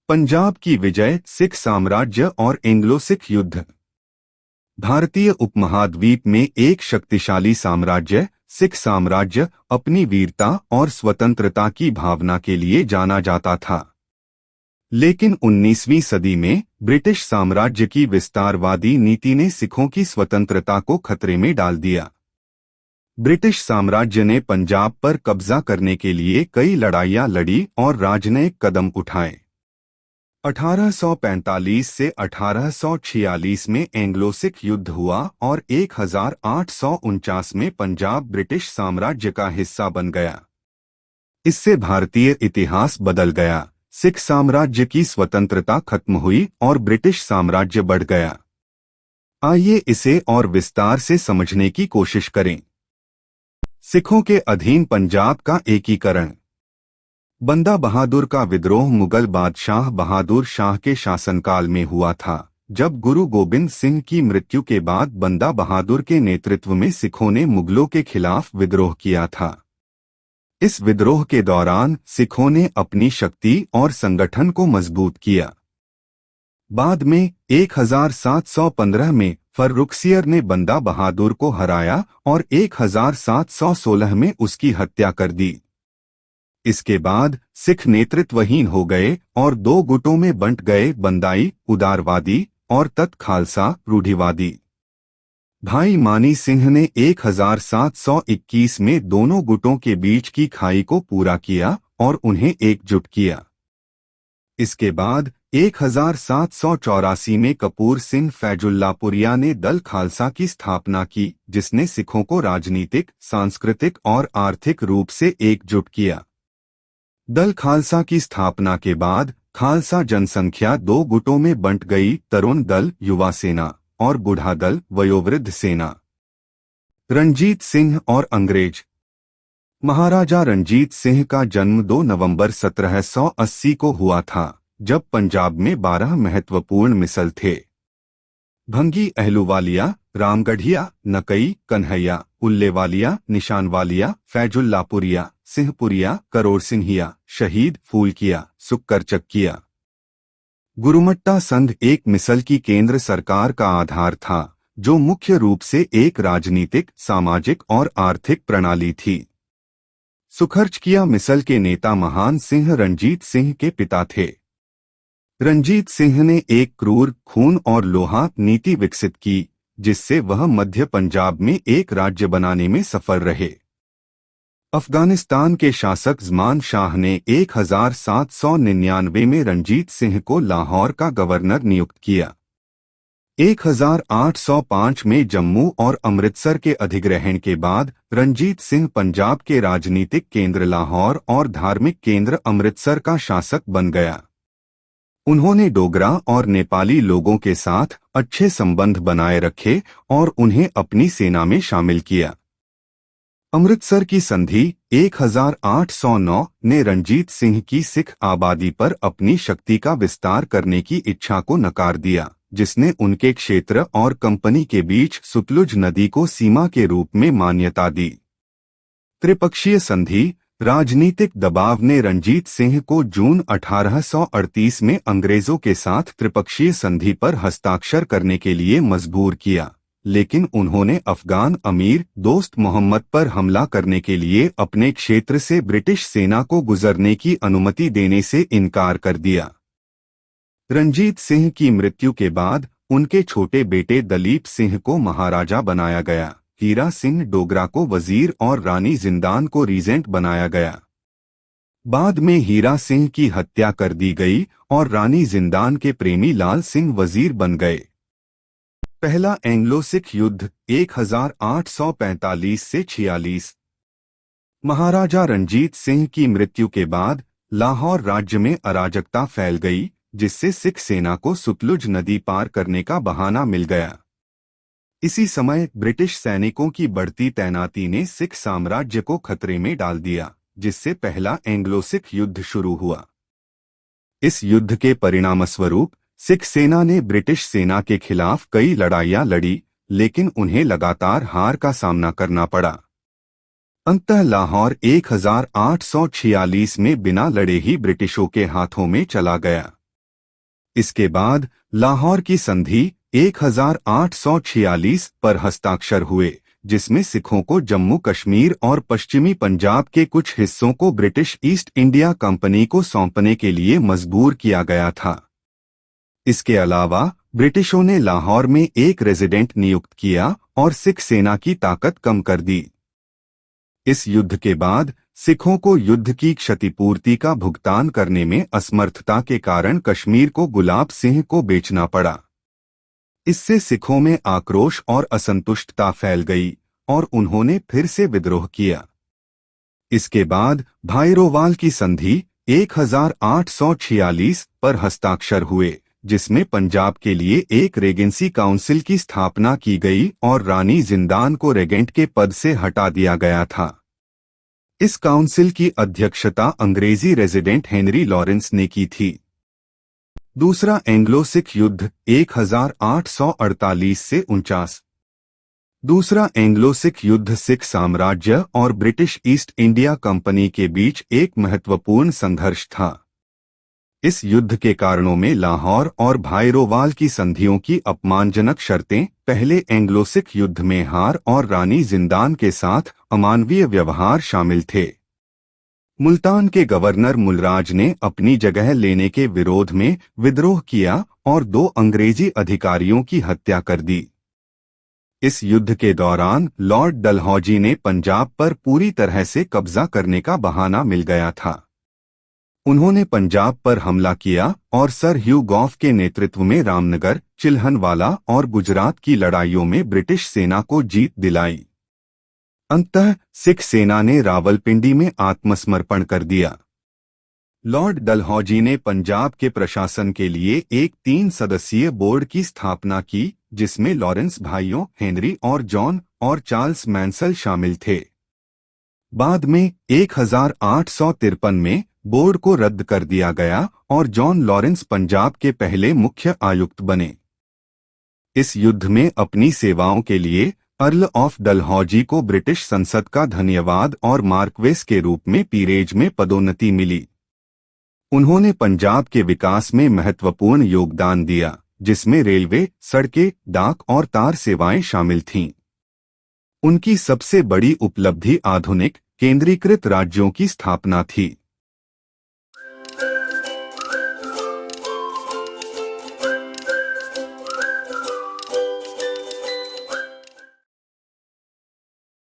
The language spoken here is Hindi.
पंजाब की विजय, सिख साम्राज्य और एंग्लो सिख युद्ध। भारतीय उपमहाद्वीप में एक शक्तिशाली साम्राज्य सिख साम्राज्य अपनी वीरता और स्वतंत्रता की भावना के लिए जाना जाता था। लेकिन 19वीं सदी में ब्रिटिश साम्राज्य की विस्तारवादी नीति ने सिखों की स्वतंत्रता को खतरे में डाल दिया। ब्रिटिश साम्राज्य ने पंजाब पर कब्जा करने के लिए कई लड़ाइयां लड़ी और राजनयिक कदम उठाए। 1845 से 1846 में एंग्लो सिख युद्ध हुआ और 1849 में पंजाब ब्रिटिश साम्राज्य का हिस्सा बन गया। इससे भारतीय इतिहास बदल गया। सिख साम्राज्य की स्वतंत्रता खत्म हुई और ब्रिटिश साम्राज्य बढ़ गया। आइए इसे और विस्तार से समझने की कोशिश करें। सिखों के अधीन पंजाब का एकीकरण। बंदा बहादुर का विद्रोह मुगल बादशाह बहादुर शाह के शासनकाल में हुआ था, जब गुरु गोबिंद सिंह की मृत्यु के बाद बंदा बहादुर के नेतृत्व में सिखों ने मुगलों के खिलाफ विद्रोह किया था। इस विद्रोह के दौरान सिखों ने अपनी शक्ति और संगठन को मजबूत किया। बाद में 1715 में फर्रुखसियर ने बंदा बहादुर को हराया और 1716 में उसकी हत्या कर दी। इसके बाद सिख नेतृत्वहीन हो गए और दो गुटों में बंट गए, बंदाई उदारवादी और तत् खालसा रूढ़िवादी। भाई मानी सिंह ने 1721 में दोनों गुटों के बीच की खाई को पूरा किया और उन्हें एकजुट किया। इसके बाद 1784 में कपूर सिंह फैजुल्लापुरिया ने दल खालसा की स्थापना की, जिसने सिखों को राजनीतिक, सांस्कृतिक और आर्थिक रूप से एकजुट किया। दल खालसा की स्थापना के बाद खालसा जनसंख्या दो गुटों में बंट गई, तरुण दल युवा सेना और बूढ़ा दल वयोवृद्ध सेना। रणजीत सिंह और अंग्रेज। महाराजा रणजीत सिंह का जन्म 2 नवंबर 1780 को हुआ था, जब पंजाब में 12 महत्वपूर्ण मिसल थे। भंगी अहलूवालिया, रामगढ़िया, नकई, कन्हैया, उल्लेवालिया, निशानवालिया, फैजुल्लापुरिया, सिंहपुरिया, करोड़ सिंहिया, शहीद, फूलकिया, सुक्करचक्किया। गुरुमट्टा संघ एक मिसल की केंद्र सरकार का आधार था, जो मुख्य रूप से एक राजनीतिक, सामाजिक और आर्थिक प्रणाली थी। सुखरचकिया मिसल के नेता महान सिंह रणजीत सिंह के पिता थे। रणजीत सिंह ने एक क्रूर, खून और लोहा नीति विकसित की, जिससे वह मध्य पंजाब में एक राज्य बनाने में सफल रहे। अफगानिस्तान के शासक ज़मान शाह ने 1799 में रणजीत सिंह को लाहौर का गवर्नर नियुक्त किया। 1805 में जम्मू और अमृतसर के अधिग्रहण के बाद रणजीत सिंह पंजाब के राजनीतिक केंद्र लाहौर और धार्मिक केंद्र अमृतसर का शासक बन गया। उन्होंने डोगरा और नेपाली लोगों के साथ अच्छे संबंध बनाए रखे और उन्हें अपनी सेना में शामिल किया। अमृतसर की संधि 1809 ने रणजीत सिंह की सिख आबादी पर अपनी शक्ति का विस्तार करने की इच्छा को नकार दिया, जिसने उनके क्षेत्र और कंपनी के बीच सतलुज नदी को सीमा के रूप में मान्यता दी। त्रिपक्षीय संधि। राजनीतिक दबाव ने रणजीत सिंह को जून 1838 में अंग्रेजों के साथ त्रिपक्षीय संधि पर हस्ताक्षर करने के लिए मजबूर किया, लेकिन उन्होंने अफगान अमीर दोस्त मोहम्मद पर हमला करने के लिए अपने क्षेत्र से ब्रिटिश सेना को गुजरने की अनुमति देने से इनकार कर दिया। रणजीत सिंह की मृत्यु के बाद उनके छोटे बेटे दलीप सिंह को महाराजा बनाया गया, हीरा सिंह डोगरा को वजीर और रानी जिंदान को रीजेंट बनाया गया। बाद में हीरा सिंह की हत्या कर दी गई और रानी जिंदान के प्रेमी लाल सिंह वजीर बन गए। पहला एंग्लो सिख युद्ध 1845 से 46। महाराजा रणजीत सिंह की मृत्यु के बाद लाहौर राज्य में अराजकता फैल गई, जिससे सिख सेना को सतलुज नदी पार करने का बहाना मिल गया। इसी समय ब्रिटिश सैनिकों की बढ़ती तैनाती ने सिख साम्राज्य को खतरे में डाल दिया, जिससे पहला एंग्लो सिख युद्ध शुरू हुआ। इस युद्ध के परिणामस्वरूप सिख सेना ने ब्रिटिश सेना के खिलाफ कई लड़ाइयां लड़ी, लेकिन उन्हें लगातार हार का सामना करना पड़ा। अंततः लाहौर 1846 में बिना लड़े ही ब्रिटिशों के हाथों में चला गया। इसके बाद लाहौर की संधि 1846 पर हस्ताक्षर हुए, जिसमें सिखों को जम्मू कश्मीर और पश्चिमी पंजाब के कुछ हिस्सों को ब्रिटिश ईस्ट इंडिया कंपनी को सौंपने के लिए मजबूर किया गया था। इसके अलावा ब्रिटिशों ने लाहौर में एक रेजिडेंट नियुक्त किया और सिख सेना की ताकत कम कर दी। इस युद्ध के बाद सिखों को युद्ध की क्षतिपूर्ति का भुगतान करने में असमर्थता के कारण कश्मीर को गुलाब सिंह को बेचना पड़ा। इससे सिखों में आक्रोश और असंतुष्टता फैल गई और उन्होंने फिर से विद्रोह किया। इसके बाद भाईरोवाल की संधि 1846 पर हस्ताक्षर हुए, जिसमें पंजाब के लिए एक रेगेंसी काउंसिल की स्थापना की गई और रानी जिंदान को रेगेंट के पद से हटा दिया गया था। इस काउंसिल की अध्यक्षता अंग्रेजी रेजिडेंट हेनरी लॉरेंस ने की थी। दूसरा एंग्लो सिख युद्ध 1848 से 49। दूसरा एंग्लो सिख युद्ध सिख साम्राज्य और ब्रिटिश ईस्ट इंडिया कंपनी के बीच एक महत्वपूर्ण संघर्ष था। इस युद्ध के कारणों में लाहौर और भाईरोवाल की संधियों की अपमानजनक शर्तें, पहले एंग्लो सिख युद्ध में हार और रानी जिंदान के साथ अमानवीय व्यवहार शामिल थे। मुल्तान के गवर्नर मुलराज ने अपनी जगह लेने के विरोध में विद्रोह किया और 2 अंग्रेजी अधिकारियों की हत्या कर दी। इस युद्ध के दौरान लॉर्ड डलहौजी ने पंजाब पर पूरी तरह से कब्जा करने का बहाना मिल गया था। उन्होंने पंजाब पर हमला किया और सर ह्यू गॉफ के नेतृत्व में रामनगर, चिल्हनवाला और गुजरात की लड़ाइयों में ब्रिटिश सेना को जीत दिलाई। अंततः सिख सेना ने रावलपिंडी में आत्मसमर्पण कर दिया। लॉर्ड डलहौजी ने पंजाब के प्रशासन के लिए एक 3 सदस्यीय बोर्ड की स्थापना की, जिसमें लॉरेंस भाइयों हेनरी और जॉन और चार्ल्स मैंसल शामिल थे। बाद में 1853 में बोर्ड को रद्द कर दिया गया और जॉन लॉरेंस पंजाब के पहले मुख्य आयुक्त बने। इस युद्ध में अपनी सेवाओं के लिए अर्ल ऑफ डलहौजी को ब्रिटिश संसद का धन्यवाद और मार्क्वेस के रूप में पीरेज में पदोन्नति मिली। उन्होंने पंजाब के विकास में महत्वपूर्ण योगदान दिया, जिसमें रेलवे, सड़कें, डाक और तार सेवाएं शामिल थीं। उनकी सबसे बड़ी उपलब्धि आधुनिक केंद्रीकृत राज्यों की स्थापना थी।